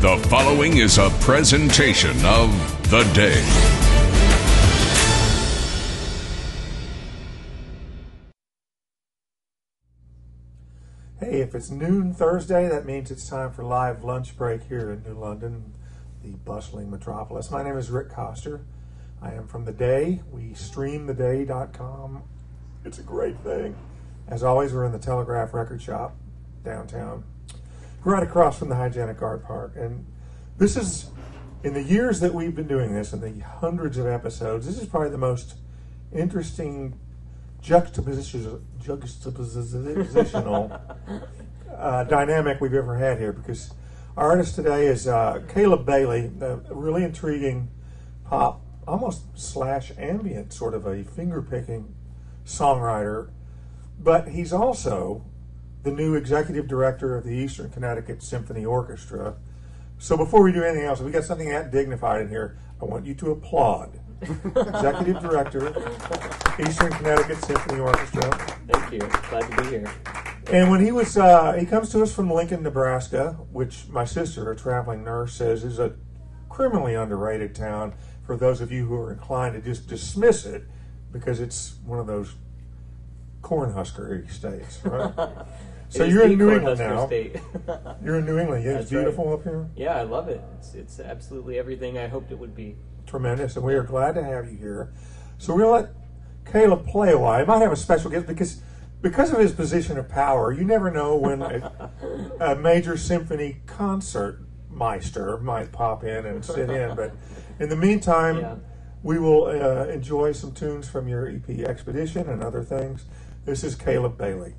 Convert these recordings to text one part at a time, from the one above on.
The following is a presentation of The Day. Hey, if it's noon Thursday, that means it's time for live lunch break here in New London, the bustling metropolis. My name is Rick Coster. I am from The Day. We stream theday.com. It's a great thing. As always, we're in the Telegraph record shop downtown, right across from the Hygienic Art Park. And this is, in the years that we've been doing this, and the hundreds of episodes, this is probably the most interesting juxtapositional dynamic we've ever had here, because our artist today is Caleb Bailey, a really intriguing pop, almost slash ambient sort of a finger-picking songwriter, but he's also the new executive director of the Eastern Connecticut Symphony Orchestra. So before we do anything else, if we got something that dignified in here, I want you to applaud. Executive Director, Eastern Connecticut Symphony Orchestra. Thank you. Glad to be here. And when he was, he comes to us from Lincoln, Nebraska, which my sister, a traveling nurse, says is a criminally underrated town for those of you who are inclined to just dismiss it because it's one of those cornhuskery states, right? So you're in New England now. You're in New England. Yeah, it's beautiful up here. Yeah, I love it. It's absolutely everything I hoped it would be. Tremendous, and we are glad to have you here. So we'll let Caleb play a while. He might have a special gift because of his position of power. You never know when a major symphony concert meister might pop in and sit in. But in the meantime, we will enjoy some tunes from your EP Expedition and other things. This is Caleb Bailey.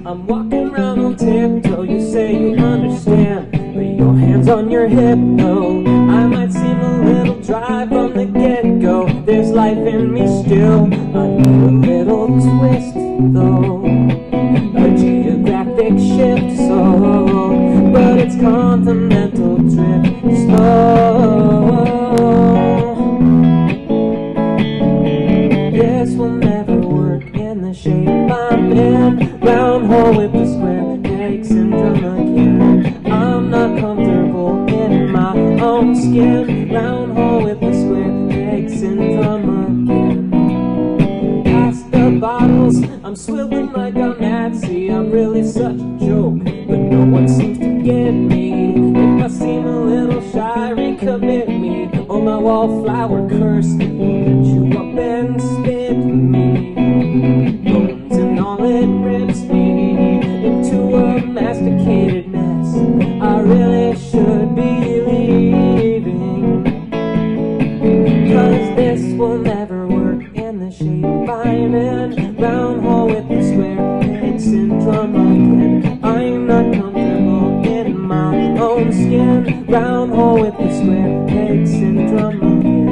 I'm walking around on tiptoe, you say you understand, but your hand's on your hip, no. I might seem a little dry from the get-go, there's life in me still, I need a little twist, though, a geographic shift, so, but it's continental drift, slow. This will never work in the shape I'm in. Round hole with the square peg syndrome again. I'm not comfortable in my own skin. Round hole with the square peg syndrome again. Past the bottles, I'm swiveling like I'm mad. See, I'm really such a joke, but no one seems to get me. If I seem a little shy, recommit me. Oh, my wallflower curse will get you up and spit me. Bones and all it rips me into a masticated mess. I really should be leaving, 'cause this will never work in the shape I'm in. Round hole with the square peg syndrome again. I'm not comfortable in my own skin. Round hole with the square peg syndrome again.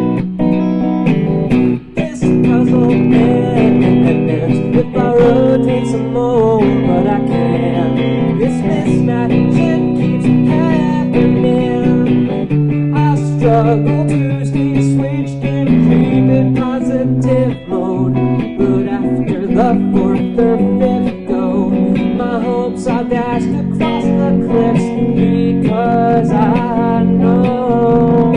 This puzzle ends if I rotate some more, but I can't. This mismatch keeps happening. I struggle to stay switched and keep it positive mode, but after the fourth or fifth go, my hopes are dashed across the cliffs, because I know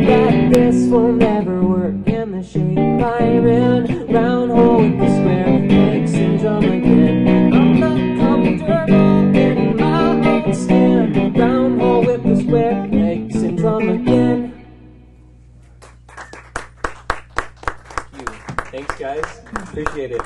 that this will never work in the shape I'm in. Round hole with the square peg syndrome again. I'm not comfortable in my own skin. Round hole with the square peg syndrome again. Thank you. Thanks, guys. Appreciate it.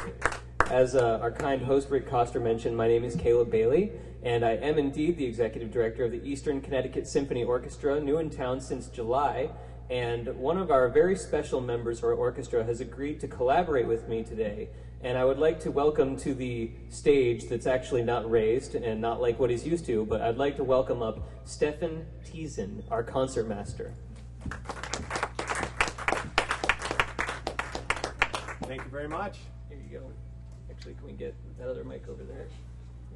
As our kind host Rick Coster mentioned, my name is Caleb Bailey, and I am indeed the executive director of the Eastern Connecticut Symphony Orchestra, new in town since July. And one of our very special members of our orchestra has agreed to collaborate with me today. And I would like to welcome to the stage, that's actually not raised and not like what he's used to, but I'd like to welcome up Stefan Tiesen, our concertmaster. Thank you very much. Here you go. Actually, can we get that other mic over there?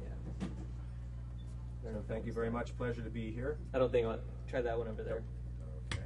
Yeah. Thank you very much. Pleasure to be here. I don't think I'll try that one over there. Okay.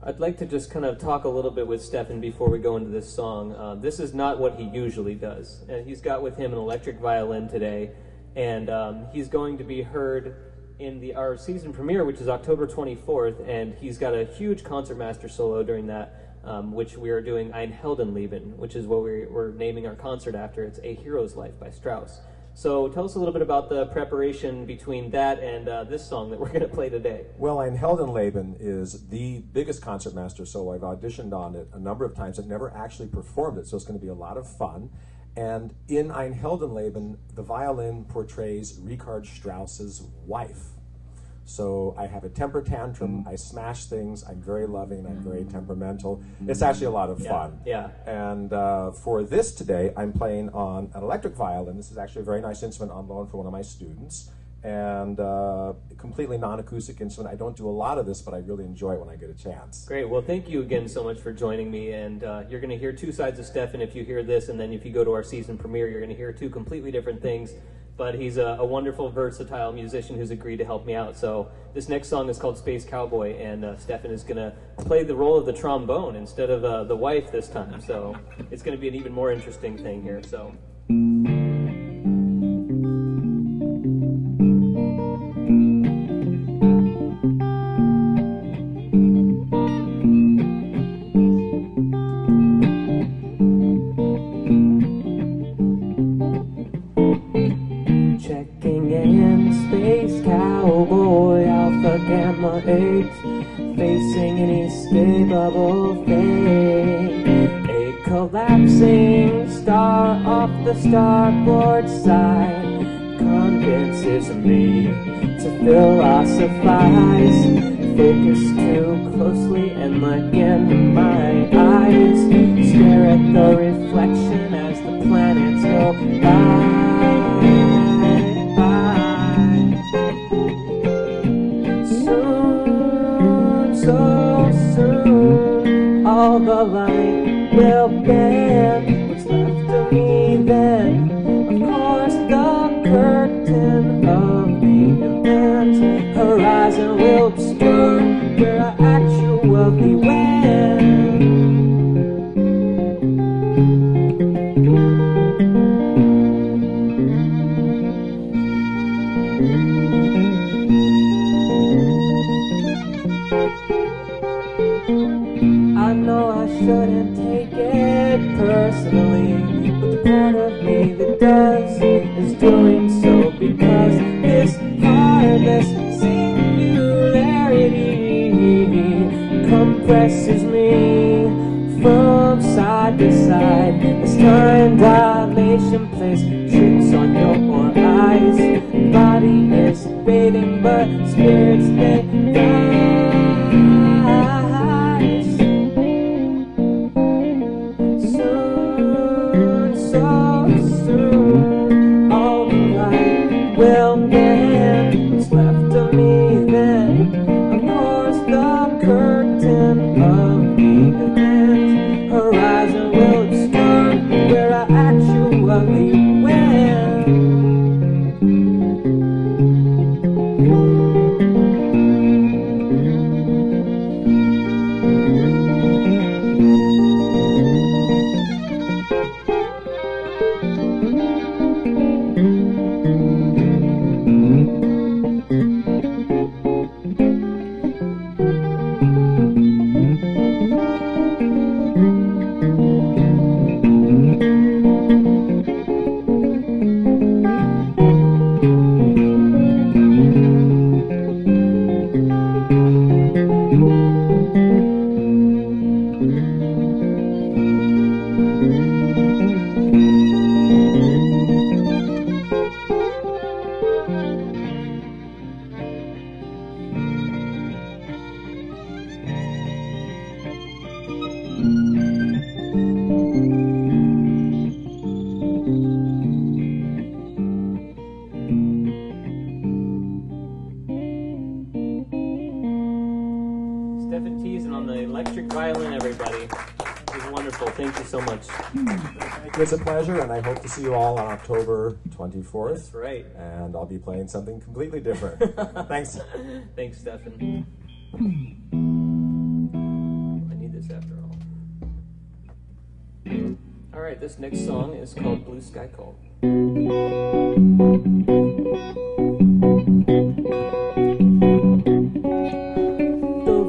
I'd like to just kind of talk a little bit with Stefan before we go into this song. This is not what he usually does. And he's got with him an electric violin today, and he's going to be heard in our season premiere, which is October 24th, and he's got a huge concertmaster solo during that, which we are doing Ein Heldenleben, which is what we're naming our concert after. It's A Hero's Life by Strauss. So tell us a little bit about the preparation between that and this song that we're going to play today. Well, Ein Heldenleben is the biggest concertmaster solo. I've auditioned on it a number of times. I've never actually performed it, so it's going to be a lot of fun. And in Ein Heldenleben, the violin portrays Richard Strauss's wife. So I have a temper tantrum, I smash things, I'm very loving, I'm very temperamental. It's actually a lot of fun. Yeah. And for this today, I'm playing on an electric violin. This is actually a very nice instrument on loan for one of my students. And a completely non-acoustic instrument. I don't do a lot of this, but I really enjoy it when I get a chance. Great. Well, thank you again so much for joining me. And you're going to hear two sides of Stefan if you hear this, and then if you go to our season premiere, you're going to hear two completely different things. But he's a wonderful, versatile musician who's agreed to help me out. So this next song is called Space Cowboy, and Stefan is going to play the role of the trombone instead of the wife this time. So it's going to be an even more interesting thing here. So. Gamma 8, facing inescapable fate. A collapsing star off the starboard side convinces me to philosophize. Focus too closely and look into my eyes. Stare at the reflection as the planets go by. So soon, all the light will bend. What's left of me then? Of course, the curtain of the event. Horizon will obscure where I actually went. I know I shouldn't take it personally, but the part of me that does is doing so because this heartless singularity compresses me from side to side. As time dilation plays tricks on your eyes, body is fading, but spirits they die. Will bend. What's left of me then? Of course, the curtain of the event. Horizon will obscure where I actually went. Thank you so much. It's a pleasure, and I hope to see you all on October 24th. That's right. And I'll be playing something completely different. Thanks. Thanks, Stefan. Alright, this next song is called Blue Sky Call. The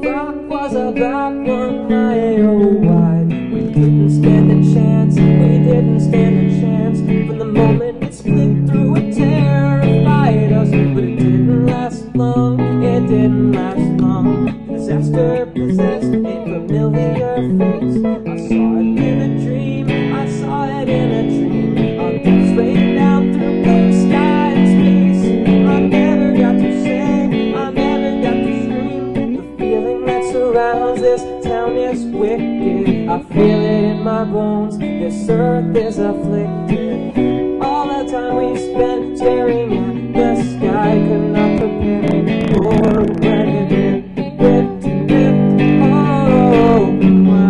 rock was about 1 mile wide. We didn't stand a chance, we didn't stand a chance. From the moment it split through, it terrified us. But it didn't last long, it didn't last long. Disaster possessed a familiar face. I saw it in a dream, I saw it in a dream. On deep straight down through blue sky and space. I never got to sing, I never got to scream. The feeling that surrounds this town is wicked. I feel it in my bones, this earth is afflicted. All the time we spent staring at the sky could not prepare me for when it ripped, oh, why?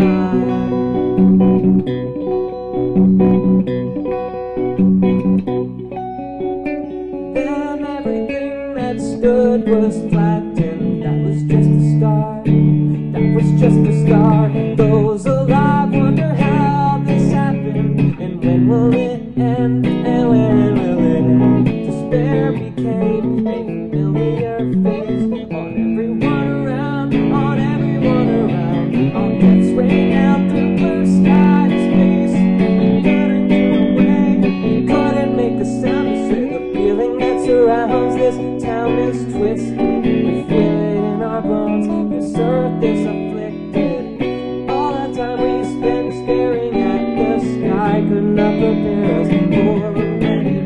Then everything that stood was flattened. That was just a start, that was just a start. Those alive wonder how this happened, and when will it end, and when will it end? Despair became a familiar face on everyone around, on everyone around. On death's rain out through blue sky to space. We couldn't get away, we couldn't make a sound to say. The feeling that surrounds this town is twisted. We feel it in our bones, this earth is afflicted. All the time we spent staring at the sky could not prepare us for when it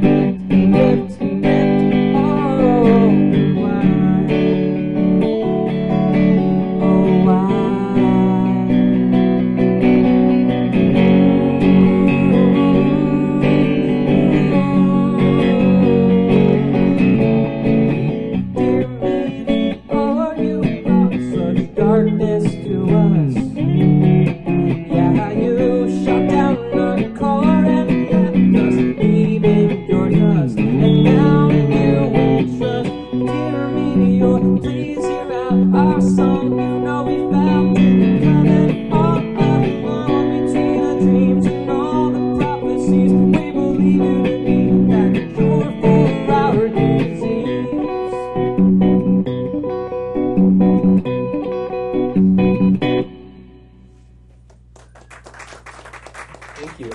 ripped, oh, why? Oh, why? Dear me, oh, you brought such darkness to us. Yeah, you shot down our car and left us leaving your dust. And now in you we trust. Dear meteor, please hear out our song. You know we felt it coming all along. Between the dreams and all the prophecies, we believe you to be that cure for our disease. Thank you.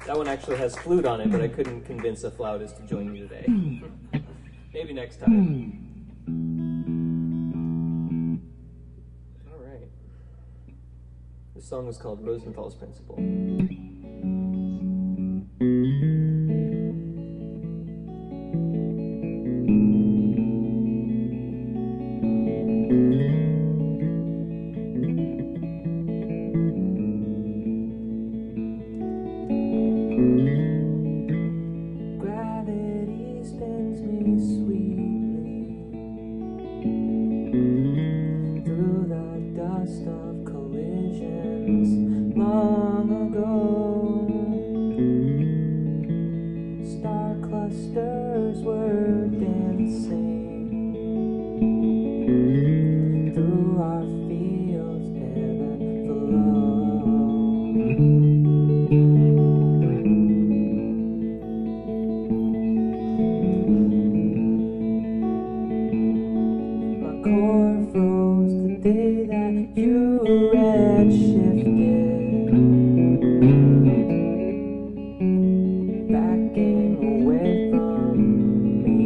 That one actually has flute on it, but I couldn't convince a flautist to join me today. Maybe next time. Alright. This song is called Rosenthal's Principle. Gravity spins me sweetly through the dust of collisions long ago. Star clusters were dancing through our fields, ebb and flow. My core froze the day that you redshifted, backing away from me.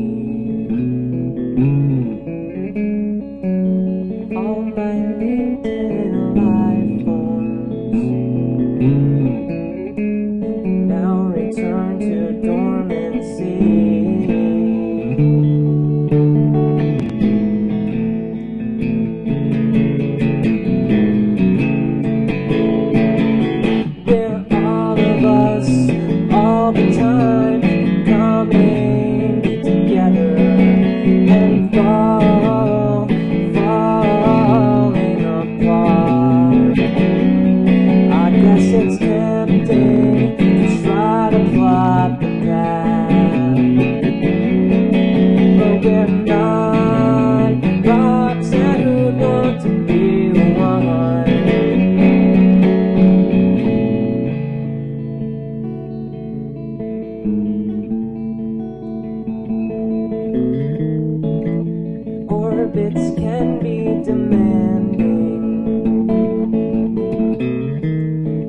All my latent life forms now return to dormancy. We're all of us, all the time, coming together and falling apart. habits can be demanding,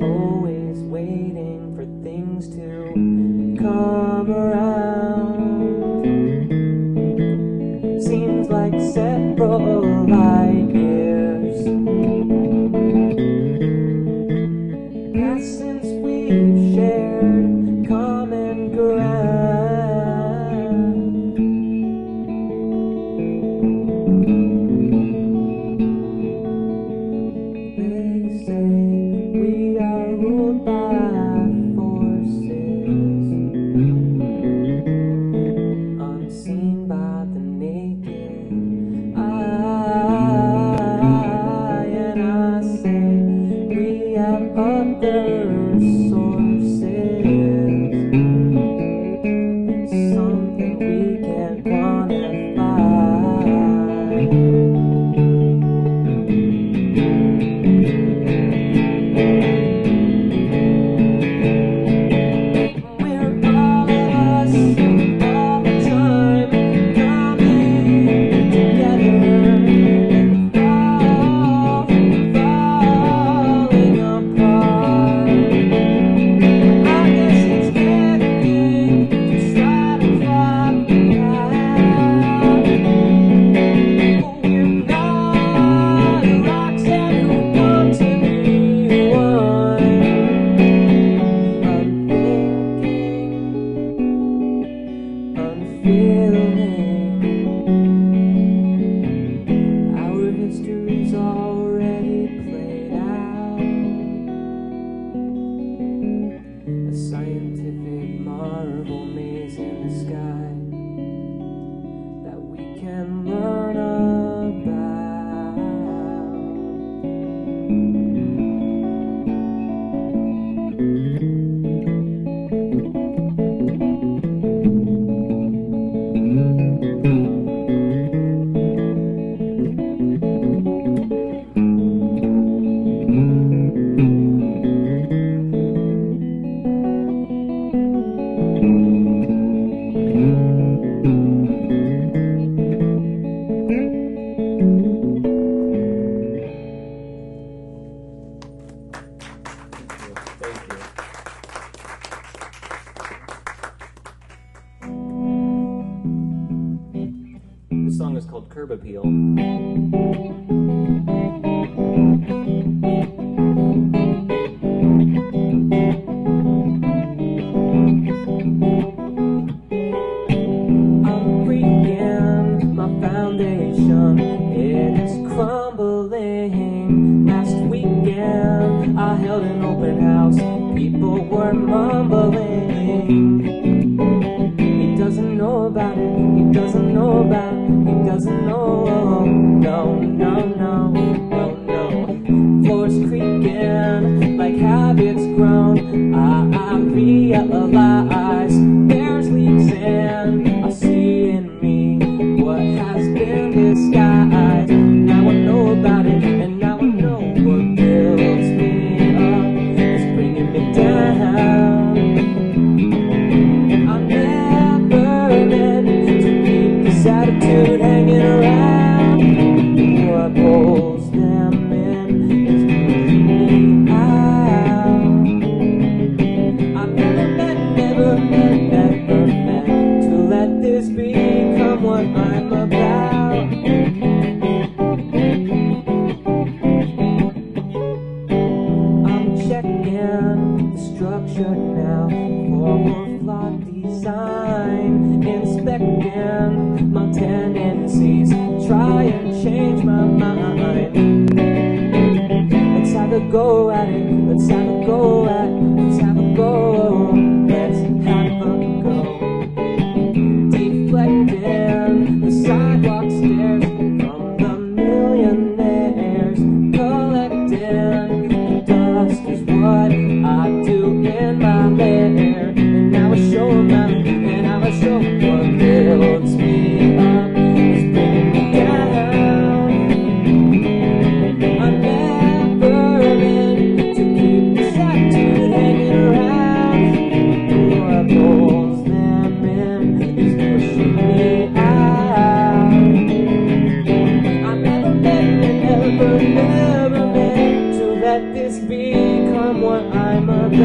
always waiting for things to come around. Seems like several light years past since we've shared common ground. They say we are ruled by forces unseen by the naked eye, and I say we have other sources, something we can't quantify. We're all of us, all the time, coming together and falling apart. I guess it's tempting to try to drop the past. We're not rocks that want to be one. I'm thinking, I'm feeling, our history's already played out. A scientific marble maze in the sky that we can learn about. This song is called Curb Appeal. I'm breaking my foundation, it is crumbling. Last weekend I held an open house, people were mumbling. He doesn't know about it, he doesn't know about it, he doesn't know. No, no, no, no, no. Floors creaking like habits grown. I realize there's leaks in I see in me what has been disguised. Now I know about it, and now I know what builds me up is bringing me down. I never meant to keep this attitude hanging around. What pulls them in is pushing me out. I never meant to let this become what I'm about. I'm checking the structure now for more flawed design, inspecting my tendencies, try and change my mind. Let's have a go at it, let's have a go at it, let's have a go, let's have a go. Deflecting the sidewalk stairs from the millionaires, collecting the dust is what I do in my lair. And now I show 'em out, and now I show 'em what builds me up is bringing me down. I never meant to keep this attitude never meant to let this become what I'm about.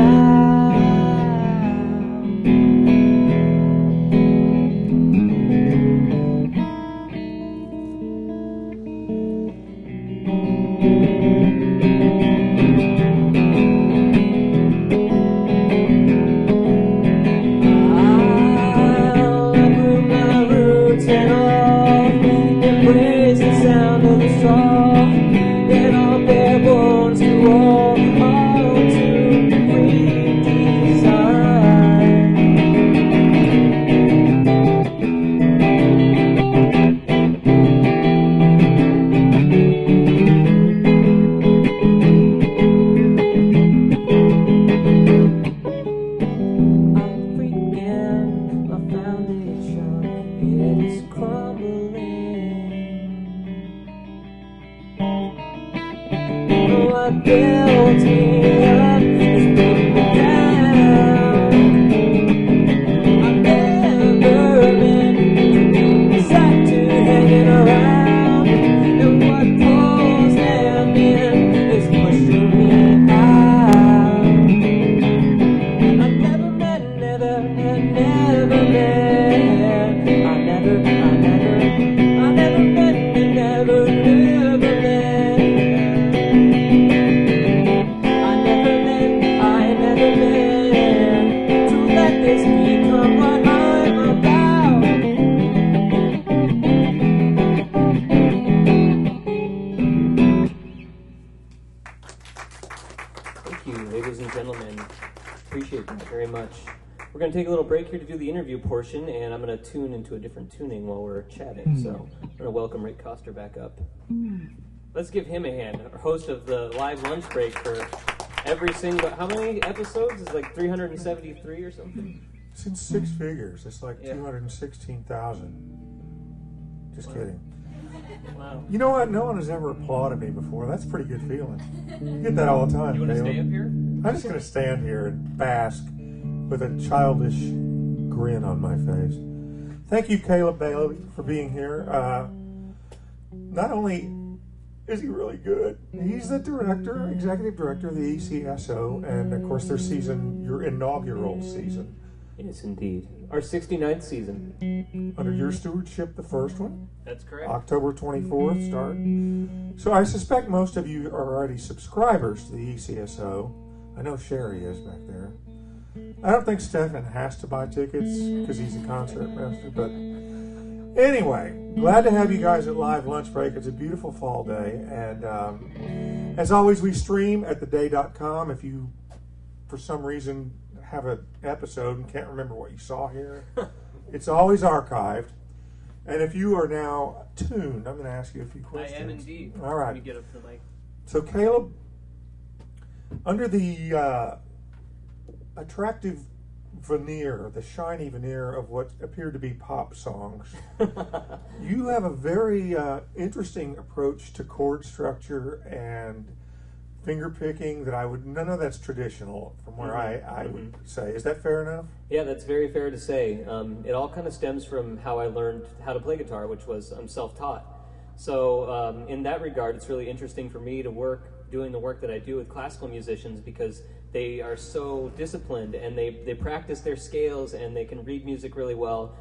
Take a little break here to do the interview portion, and I'm going to tune into a different tuning while we're chatting. So I'm going to welcome Rick Coster back up. Let's give him a hand, our host of the live lunch break for every single. How many episodes? It's like 373 or something. It's in six figures. It's like 216,000. Just kidding. Wow. You know what? No one has ever applauded me before. That's a pretty good feeling. You get that all the time. You want to stay up here? I'm just going to stand here and bask with a childish grin on my face. Thank you, Caleb Bailey, for being here. Not only is he really good, he's the director, executive director of the ECSO, and of course their season, your inaugural season. Yes, indeed. Our 69th season. Under your stewardship, the first one. That's correct. October 24th start. So I suspect most of you are already subscribers to the ECSO. I know Sherry is back there. I don't think Stefan has to buy tickets because he's a concert master, but anyway, glad to have you guys at Live Lunch Break. It's a beautiful fall day, and as always, we stream at theday.com. If you, for some reason, have an episode and can't remember what you saw here, it's always archived. And if you are now tuned, I'm going to ask you a few questions. I am indeed. All right. Let me get up to the mic. So, Caleb, under the attractive veneer, the shiny veneer of what appear to be pop songs, you have a very interesting approach to chord structure and finger picking that none of that's traditional from where I would say. Is that fair enough? Yeah, that's very fair to say. It all kind of stems from how I learned how to play guitar, which was I'm self-taught. So in that regard, it's really interesting for me to doing the work that I do with classical musicians because they are so disciplined and they practice their scales and they can read music really well.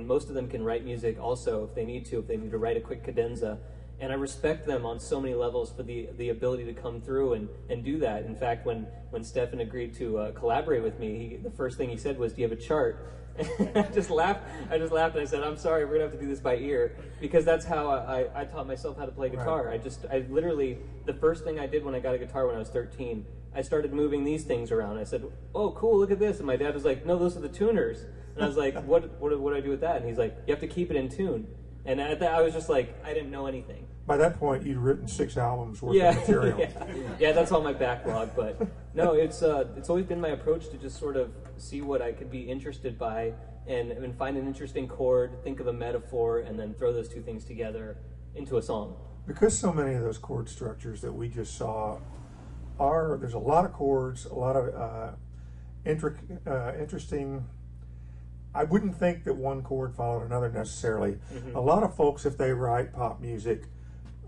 Most of them can write music also if they need to write a quick cadenza. And I respect them on so many levels for the ability to come through and do that. In fact, when Stefan agreed to collaborate with me, the first thing he said was, "Do you have a chart?" I just laughed and I said, "I'm sorry, we're gonna have to do this by ear," because that's how I taught myself how to play guitar. Right. I literally, the first thing I did when I got a guitar when I was 13, I started moving these things around. I said, "Oh, cool, look at this." And my dad was like, "No, those are the tuners." And I was like, what do I do with that? And he's like, "You have to keep it in tune." And at that, I was just like, I didn't know anything. By that point, you'd written 6 albums worth of material. Yeah, that's all my backlog. But no, it's always been my approach to just sort of see what I could be interested by and find an interesting chord, think of a metaphor, and then throw those two things together into a song. Because so many of those chord structures that we just saw there's a lot of chords, a lot of interesting. I wouldn't think that one chord followed another necessarily. Mm-hmm. A lot of folks, if they write pop music,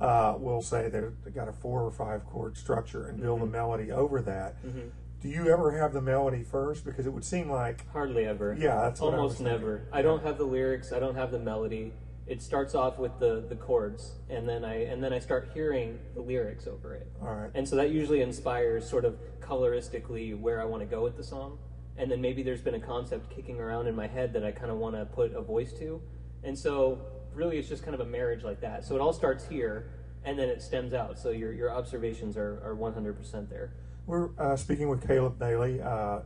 will say they've got a 4 or 5 chord structure and build a melody over that. Mm-hmm. Do you ever have the melody first? Because it would seem like Hardly ever. Yeah, that's what almost I was never. I don't have the lyrics. I don't have the melody. It starts off with the chords, and then I start hearing the lyrics over it. All right. And so that usually inspires sort of coloristically where I want to go with the song. And then maybe there's been a concept kicking around in my head that I kind of want to put a voice to. And so really it's just kind of a marriage like that. So it all starts here, and then it stems out. So your observations are 100% there. We're speaking with Caleb Bailey, our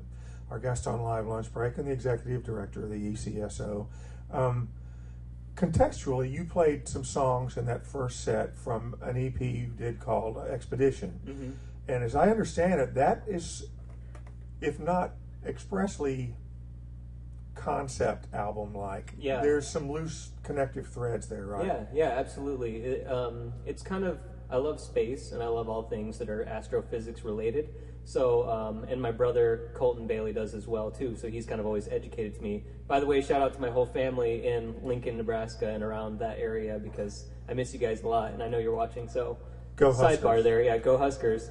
guest on Live Lunch Break, and the executive director of the ECSO. Contextually, you played some songs in that first set from an EP you did called Expedition. Mm-hmm. And as I understand it, that is, if not expressly concept album-like, Yeah. there's some loose connective threads there, right? Yeah, absolutely. It's kind of, I love space, and I love all things that are astrophysics related. So, and my brother Colton Bailey does as well too. So he's kind of always educated to me. By the way, shout out to my whole family in Lincoln, Nebraska, and around that area, because I miss you guys a lot, and I know you're watching. So, Go Huskers. Sidebar there, yeah, go Huskers.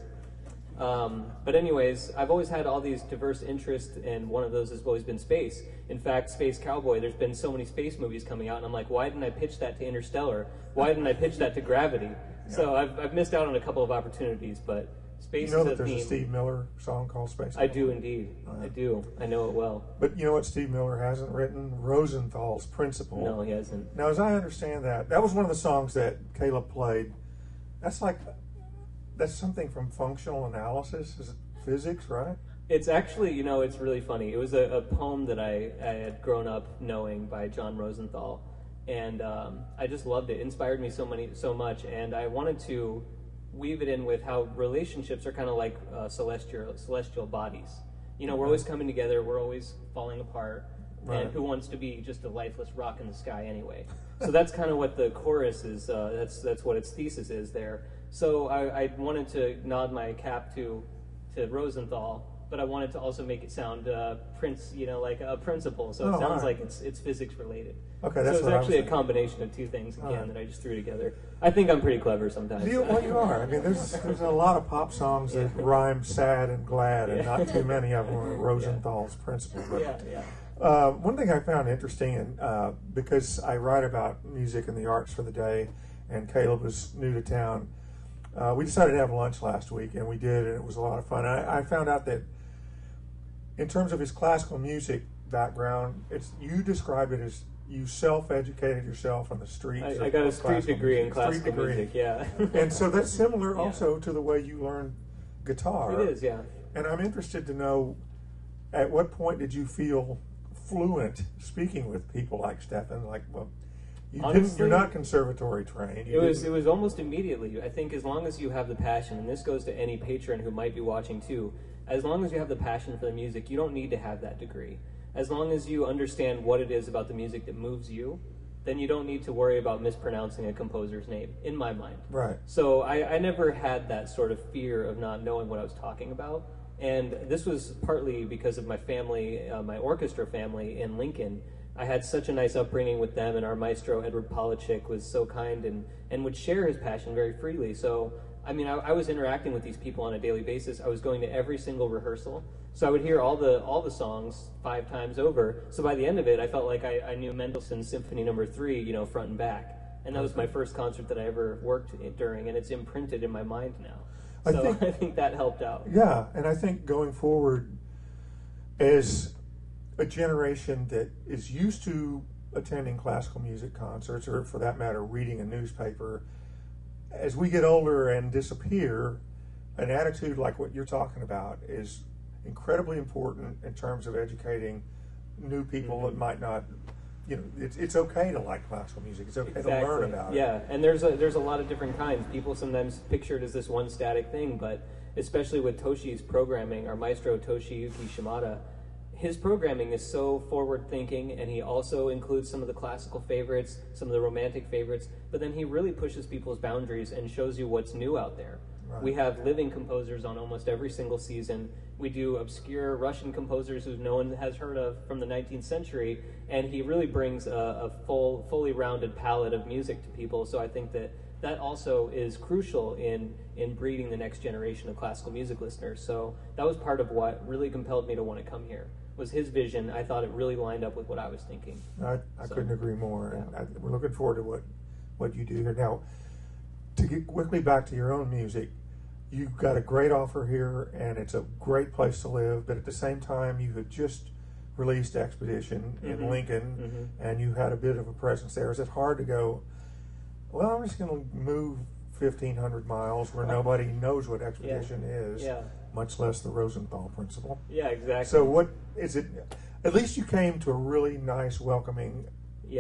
But anyways, I've always had all these diverse interests, and one of those has always been space. In fact, Space Cowboy, there's been so many space movies coming out, and I'm like, why didn't I pitch that to Interstellar? Why didn't I pitch that to Gravity? Yeah. So I've missed out on a couple of opportunities, but space You know is that a there's theme. a Steve Miller song called Space I Cowboy? do indeed. I do. I know it well. But you know what Steve Miller hasn't written? Rosenthal's Principle. No, he hasn't. Now, as I understand that was one of the songs that Caleb played. That's something from functional analysis. Is it physics, right? It's actually, it's really funny. It was a poem that I had grown up knowing by John Rosenthal, and I just loved it. It inspired me so much, and I wanted to weave it in with how relationships are kind of like celestial bodies. We're always coming together, we're always falling apart, Right. and who wants to be just a lifeless rock in the sky anyway? So that's kind of what the chorus is. That's what its thesis is there. So I wanted to nod my cap to Rosenthal, but I wanted to also make it sound like a principle. So it sounds right. like it's physics related. Okay, that's so what I it's was actually a thinking. combination of two things again right. that I just threw together. I think I'm pretty clever sometimes. You are. I mean, there's a lot of pop songs that rhyme sad and glad, and not too many of them are Rosenthal's Principle. But, one thing I found interesting, and because I write about music and the arts for the day, and Caleb was new to town, we decided to have lunch last week, and we did, and it was a lot of fun. And I found out that in terms of his classical music background, you described it as you self-educated yourself on the streets. I got a street degree in classical music, yeah. And so that's similar also to the way you learned guitar. It is, yeah. And I'm interested to know, at what point did you feel fluent speaking with people like Stefan? Like, well, you're not conservatory trained. It was almost immediately. I think as long as you have the passion, and this goes to any patron who might be watching too, as long as you have the passion for the music, you don't need to have that degree. As long as you understand what it is about the music that moves you, then you don't need to worry about mispronouncing a composer's name, in my mind. Right. So I never had that sort of fear of not knowing what I was talking about. And this was partly because of my family, my orchestra family in Lincoln. I had such a nice upbringing with them, and our maestro, Edward Polachek, was so kind and would share his passion very freely. So, I was interacting with these people on a daily basis. I was going to every single rehearsal. So I would hear all the songs 5 times over. So by the end of it, I felt like I knew Mendelssohn's Symphony No. 3, front and back. And that was my first concert that I ever worked during, and it's imprinted in my mind now. So I think that helped out. Yeah, and I think going forward, as a generation that is used to attending classical music concerts, or for that matter, reading a newspaper, as we get older and disappear, an attitude like what you're talking about is incredibly important in terms of educating new people that might not, it's okay to like classical music. It's okay to learn about it. Yeah, and there's a lot of different kinds. People sometimes picture it as this one static thing, but especially with Toshi's programming, our maestro Toshiyuki Shimada, his programming is so forward-thinking, and he also includes some of the classical favorites, some of the romantic favorites, but then he really pushes people's boundaries and shows you what's new out there. Right. We have living composers on almost every single season. We do obscure Russian composers who no one has heard of from the 19th century, and he really brings a fully rounded palette of music to people. So I think that that also is crucial in breeding the next generation of classical music listeners. So that was part of what really compelled me to want to come here, was his vision. I thought it really lined up with what I was thinking. I couldn't agree more. Yeah. And we're looking forward to what you do here. Now, to get quickly back to your own music, you've got a great offer here, and it's a great place to live, but at the same time, you had just released Expedition in Lincoln, and you had a bit of a presence there. Is it hard to go, well, I'm just going to move 1,500 miles where nobody knows what Expedition is, much less the Rosenthal principle? Yeah, exactly. So what is it? At least you came to a really nice, welcoming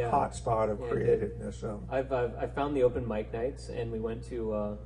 hot spot of creativeness. So I found the open mic nights, and we went to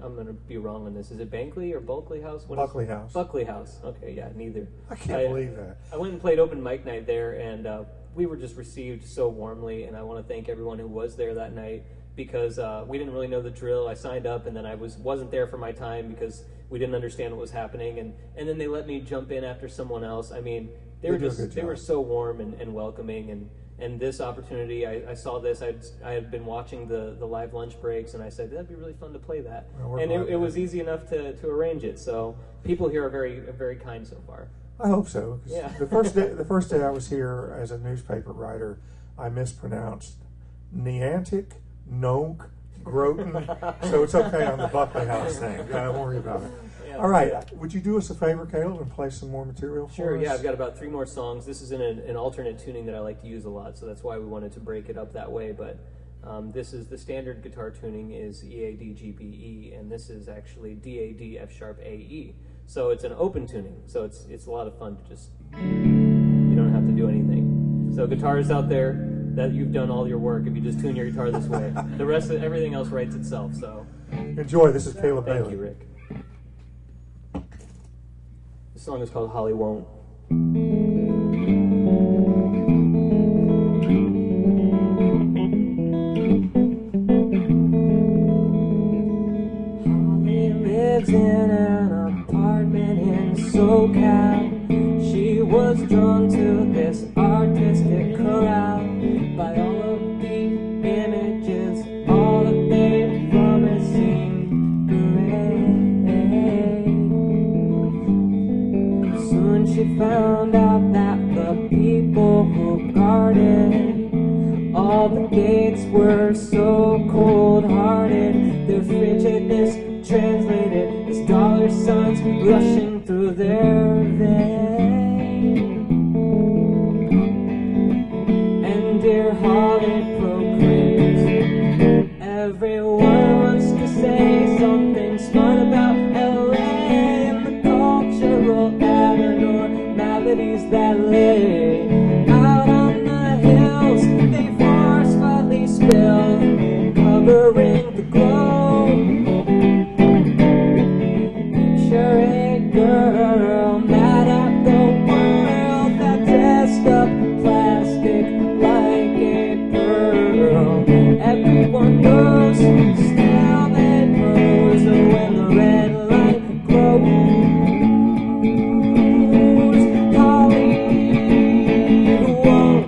I'm going to be wrong on this. Is it Bankley or Bulkley House? Buckley House. Buckley House. Okay, yeah, neither. I can't believe that. I went and played open mic night there, and we were just received so warmly, and I want to thank everyone who was there that night, because we didn't really know the drill. I signed up, and then I wasn't there for my time because we didn't understand what was happening, and then they let me jump in after someone else. I mean, they were so warm and welcoming, and this opportunity, I saw this. I had been watching the live lunch breaks, and I said that'd be really fun to play that. Well, and it was easy enough to arrange it. So people here are very, very kind so far. I hope so. Yeah. The first day I was here as a newspaper writer, I mispronounced Neantic, Noak, Groton. So it's okay on the Buckley House thing. Don't worry about it. Yeah, all right. Would you do us a favor, Caleb, and play some more material for us? Sure, yeah. I've got about 3 more songs. This is in an alternate tuning that I like to use a lot, so that's why we wanted to break it up that way. But this is the standard guitar tuning is E-A-D-G-B-E, and this is actually D-A-D F-sharp A-E. So it's an open tuning, so it's a lot of fun to just, you don't have to do anything. So guitarists out there, that you've done all your work if you just tune your guitar this way. The rest of everything else writes itself. So enjoy. This is Caleb Bailey. Thank you, Rick. This song is called Holly Won't. Holly lives in an apartment in SoCal. She was drawn to this artistic corral by all of the images, all that they promised seemed great. Soon she found out that the people who guarded all the gates were so cold-hearted. Their frigidness translated as dollar signs rushing through their veins. And dear Holly proclaims, everyone wants to say something smart about LA and the cultural abnormalities that lay out on the hills. They forcefully spill, covering the globe. Picture a girl mad at the world that dressed up plastic like a pearl. Everyone knows, still they pose when the red light glows. Holly won't.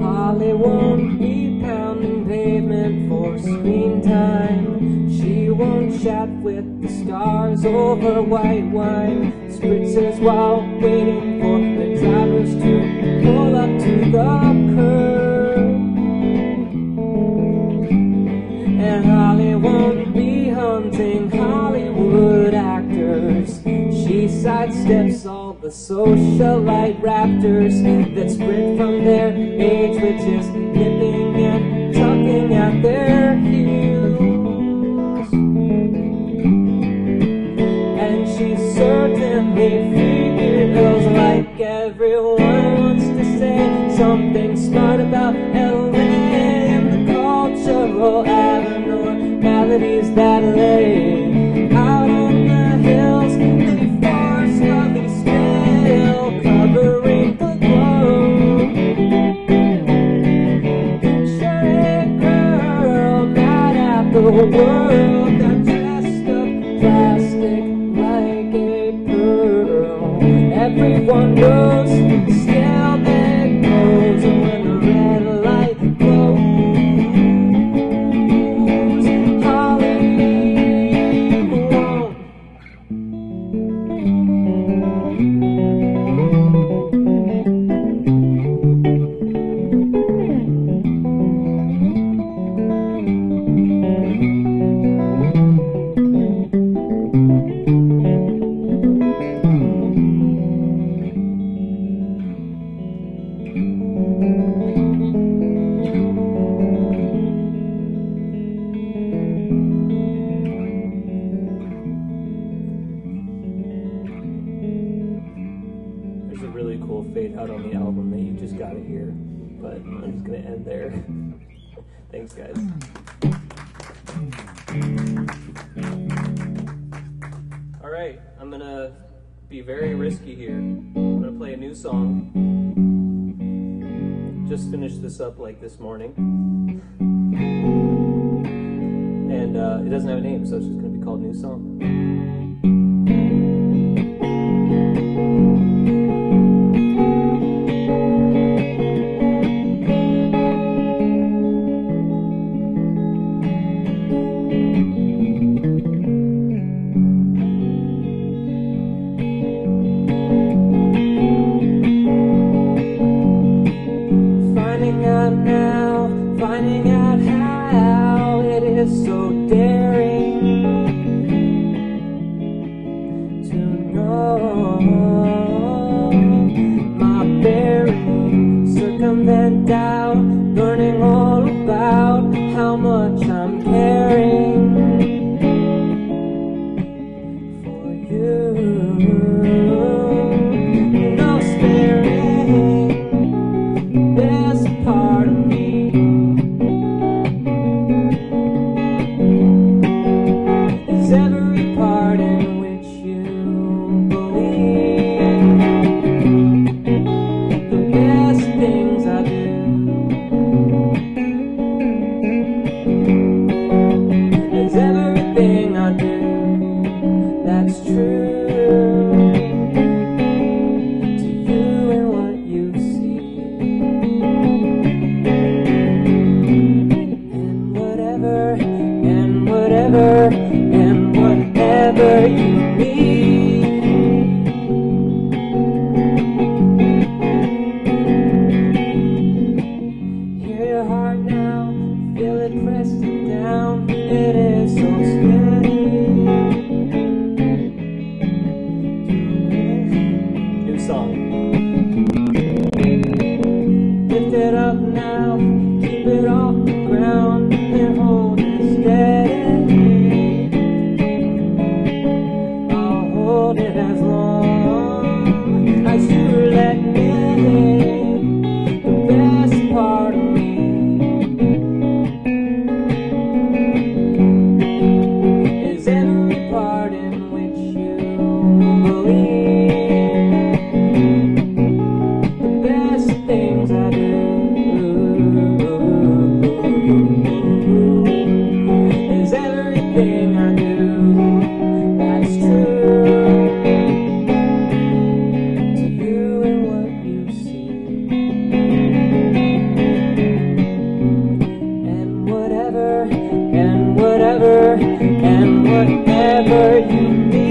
Holly won't be pounding pavement for screen time. She won't chat with the stars over white wine. Spritzers while waiting for the drivers to pull up to the curb. And Holly won't be hunting Hollywood actors. She sidesteps all the socialite raptors that sprint from their age, which is nipping and tucking at their heels. And she certainly feels like everyone wants to say something smart about LA and the cultural abnormalities that lay out on the hills. They forcefully spill, covering the globe. Picture a girl mad at the world that dressed up plastic like a pearl. Every one knows, still there goes. And when the red light glows, Holly alone. There's a really cool fade out on the album that you just gotta hear, but I'm just gonna end there. Thanks, guys. All right, I'm gonna be very risky here. I'm gonna play a new song. Just finished this up like this morning, and it doesn't have a name, so it's just gonna be called New Song. Finding out how it is so daring to know my bearing, circumvent doubt, learning all about how much I'm caring for you. No sparing the best part of me. Every part in which you believe, the best things I do is everything I do that's true to you and what you see, and whatever you need. Hear your heart now, feel it pressing down. It is so steady. New song. Lift it up now, keep it off the ground, and hold it steady. Hold it as long as you let me. The best part of me is every part in which you believe, the best things I do is everything I do that's true. And whatever you need.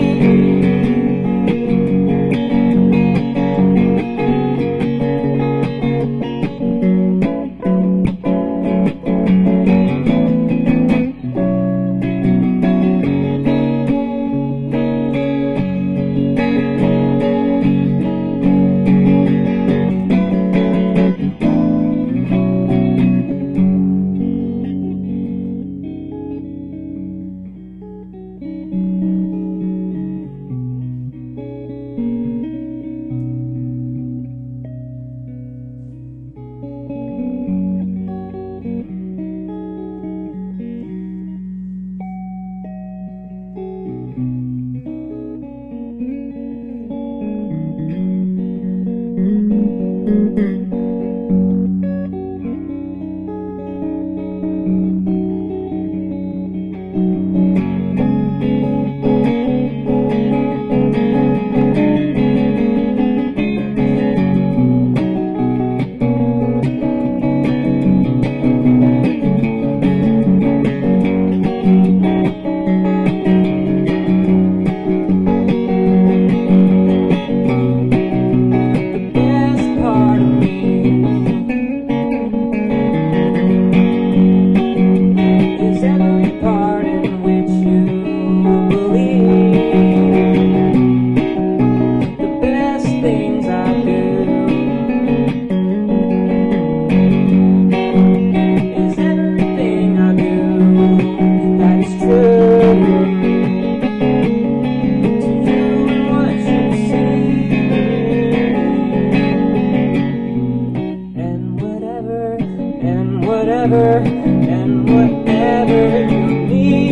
forever and whatever you need.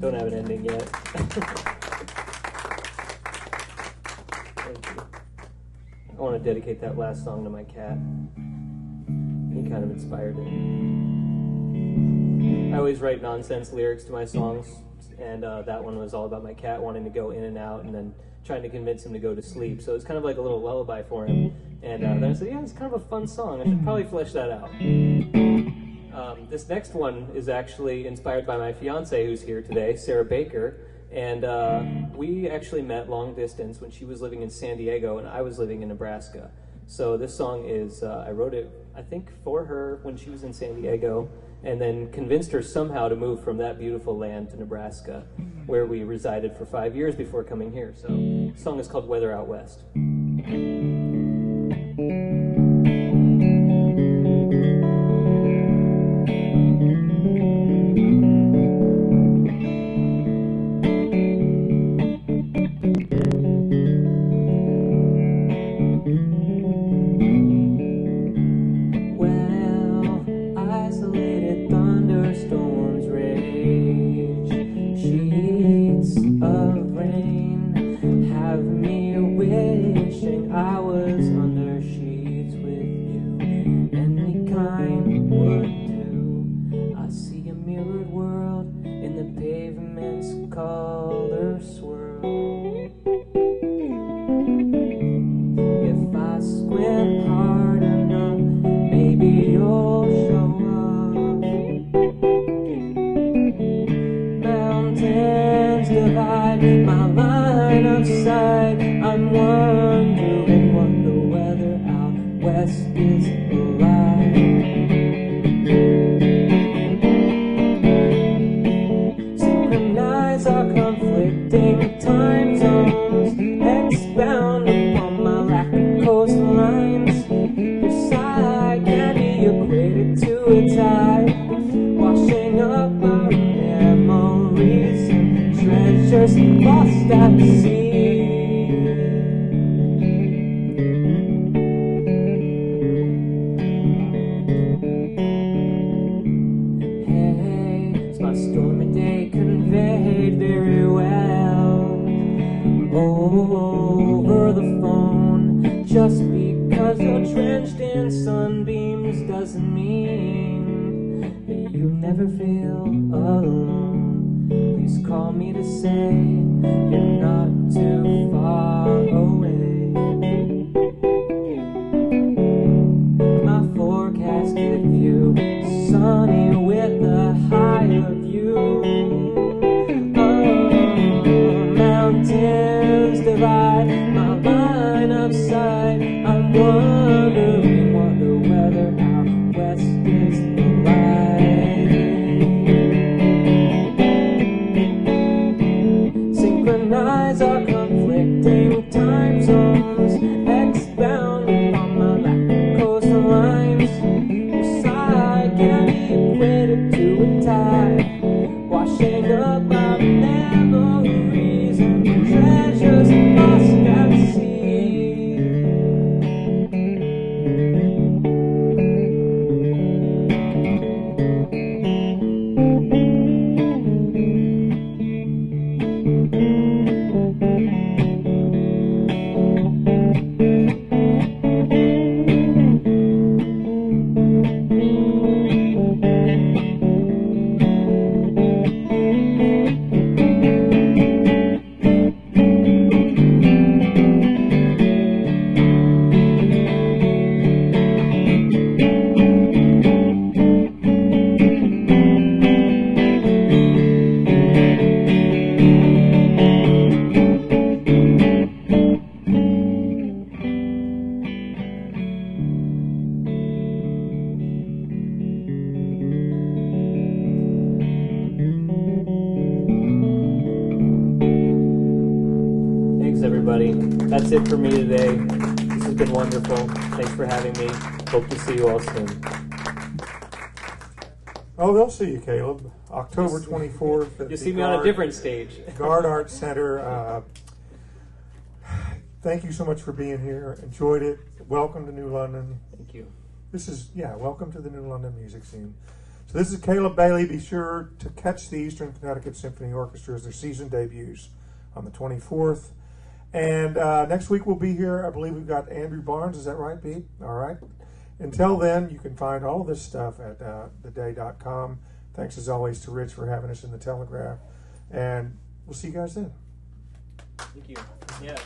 Don't have an ending yet. Thank you. I want to dedicate that last song to my cat. He kind of inspired it. I always write nonsense lyrics to my songs, and that one was all about my cat wanting to go in and out and then trying to convince him to go to sleep. So it's kind of like a little lullaby for him. And then I said, yeah, it's kind of a fun song. I should probably flesh that out. This next one is actually inspired by my fiance who's here today, Sarah Baker. And we actually met long distance when she was living in San Diego and I was living in Nebraska. So this song is, I wrote it, I think, for her when she was in San Diego, and then convinced her somehow to move from that beautiful land to Nebraska, where we resided for 5 years before coming here. So the song is called Weather Out West. Synchronize our conflict. everybody. That's it for me today. This has been wonderful. Thanks for having me. Hope to see you all soon. Oh, they'll see you, Caleb. October 24th. At You'll the see me on a different stage. Guard Arts Center. Thank you so much for being here. Enjoyed it. Welcome to New London. Thank you. Welcome to the New London music scene. So this is Caleb Bailey. Be sure to catch the Eastern Connecticut Symphony Orchestra as their season debuts on the 24th. And next week we'll be here. I believe we've got Andrew Barnes. Is that right, Pete? All right. Until then, you can find all this stuff at theday.com. Thanks as always to Rich for having us in the Telegraph. And we'll see you guys then. Thank you. Yeah.